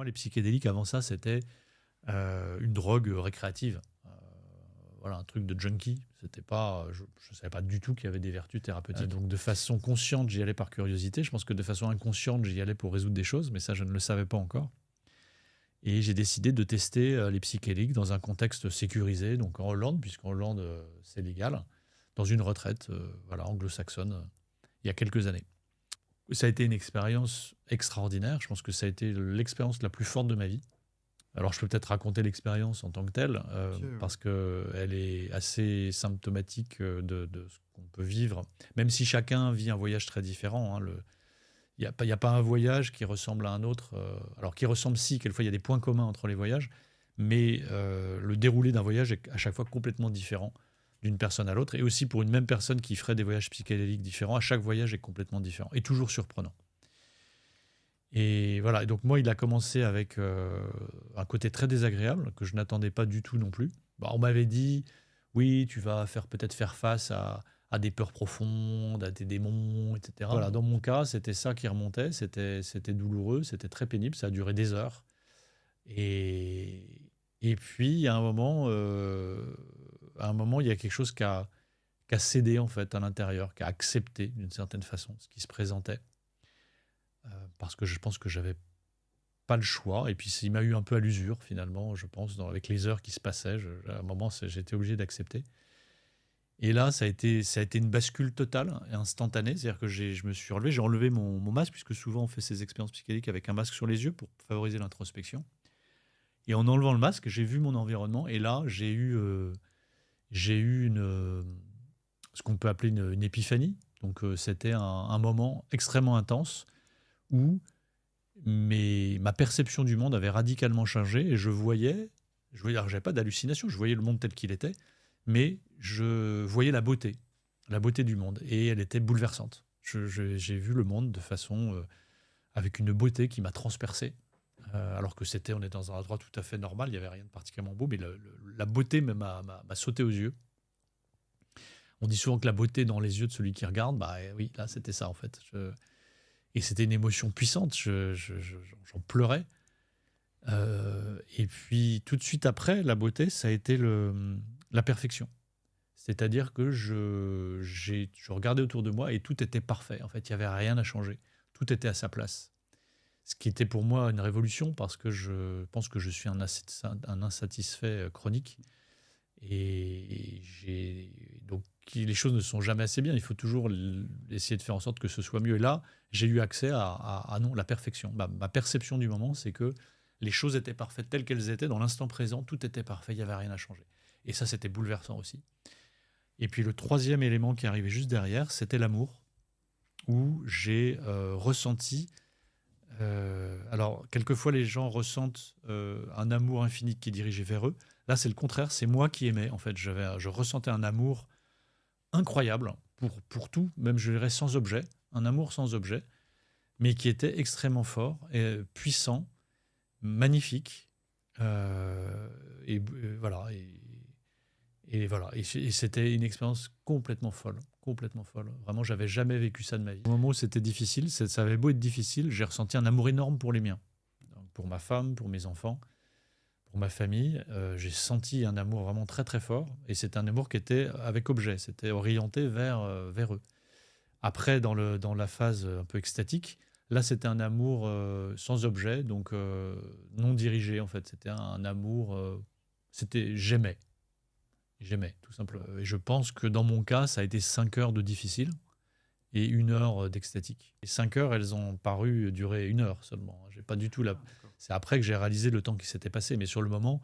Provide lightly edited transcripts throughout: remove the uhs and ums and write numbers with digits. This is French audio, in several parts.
moi, les psychédéliques, avant ça, c'était une drogue récréative. Voilà, un truc de junkie. C'était pas, je ne savais pas du tout qu'il y avait des vertus thérapeutiques. Donc, de façon consciente, j'y allais par curiosité. Je pense que de façon inconsciente, j'y allais pour résoudre des choses, mais ça, je ne le savais pas encore. Et j'ai décidé de tester les psychédéliques dans un contexte sécurisé, donc en Hollande, puisqu'en Hollande, c'est légal, dans une retraite voilà, anglo-saxonne, il y a quelques années. Ça a été une expérience extraordinaire. Je pense que ça a été l'expérience la plus forte de ma vie. Alors, je peux peut-être raconter l'expérience en tant que telle, parce qu'elle est assez symptomatique de ce qu'on peut vivre, même si chacun vit un voyage très différent. Hein, il n'y a pas un voyage qui ressemble à un autre. Alors, qui ressemble si, quelquefois, il y a des points communs entre les voyages, mais le déroulé d'un voyage est à chaque fois complètement différent d'une personne à l'autre. Et aussi, pour une même personne qui ferait des voyages psychédéliques différents, à chaque voyage est complètement différent et toujours surprenant. Et voilà, et donc moi, il a commencé avec un côté très désagréable que je n'attendais pas du tout non plus. On m'avait dit, oui, tu vas peut-être faire face à des peurs profondes, à des démons, etc. Voilà, dans mon cas, c'était ça qui remontait, c'était douloureux, c'était très pénible, ça a duré des heures. Et puis, à un moment, il y a quelque chose qui a cédé en fait à l'intérieur, qui a accepté d'une certaine façon ce qui se présentait. Parce que je pense que j'avais pas le choix. Et puis, il m'a eu un peu à l'usure, finalement, je pense, avec les heures qui se passaient. À un moment, j'étais obligé d'accepter. Et là, ça a été une bascule totale et instantanée. C'est-à-dire que je me suis relevé, j'ai enlevé mon masque, puisque souvent, on fait ces expériences psychédéliques avec un masque sur les yeux pour favoriser l'introspection. Et en enlevant le masque, j'ai vu mon environnement. Et là, j'ai eu ce qu'on peut appeler une épiphanie. Donc, c'était un moment extrêmement intense où ma perception du monde avait radicalement changé et je voyais, alors j'avais pas d'hallucination, je voyais le monde tel qu'il était, mais je voyais la beauté du monde et elle était bouleversante. J'ai vu le monde de façon avec une beauté qui m'a transpercé, alors que on est dans un endroit tout à fait normal, il n'y avait rien de particulièrement beau, mais la beauté m'a sauté aux yeux. On dit souvent que la beauté dans les yeux de celui qui regarde, bah oui, là c'était ça en fait. Et c'était une émotion puissante, j'en pleurais. Et puis tout de suite après, la beauté, ça a été la perfection. C'est-à-dire que je regardais autour de moi et tout était parfait. En fait, il n'y avait rien à changer. Tout était à sa place. Ce qui était pour moi une révolution parce que je pense que je suis un insatisfait chronique. Et donc les choses ne sont jamais assez bien. Il faut toujours essayer de faire en sorte que ce soit mieux. Et là, j'ai eu accès à non, la perfection. Ma perception du moment, c'est que les choses étaient parfaites telles qu'elles étaient. Dans l'instant présent, tout était parfait. Il n'y avait rien à changer. Et ça, c'était bouleversant aussi. Et puis le troisième élément qui arrivait juste derrière, c'était l'amour, où j'ai ressenti... alors, quelquefois, les gens ressentent un amour infini qui est dirigé vers eux. Là, c'est le contraire. C'est moi qui aimais. En fait, je ressentais un amour incroyable pour tout, même je dirais sans objet. Un amour sans objet, mais qui était extrêmement fort, et puissant, magnifique. Voilà. Et voilà. Et c'était une expérience complètement folle. Complètement folle. Vraiment, j'avais jamais vécu ça de ma vie. Au moment où c'était difficile, ça avait beau être difficile, j'ai ressenti un amour énorme pour les miens. Donc, pour ma femme, pour mes enfants, pour ma famille. J'ai senti un amour vraiment très très fort. Et c'est un amour qui était avec objet. C'était orienté vers eux. Après, dans la phase un peu extatique, là, c'était un amour sans objet, donc non dirigé, en fait. C'était un amour... j'aimais. J'aimais, tout simplement. Et je pense que dans mon cas, ça a été 5 heures de difficile et 1 heure d'extatique. Les 5 heures, elles ont paru durer 1 heure seulement. J'ai pas du tout C'est après que j'ai réalisé le temps qui s'était passé, mais sur le moment,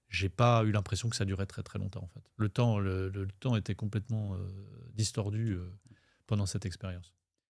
j'ai pas eu l'impression que ça durait très très longtemps en fait. Le temps était complètement distordu pendant cette expérience.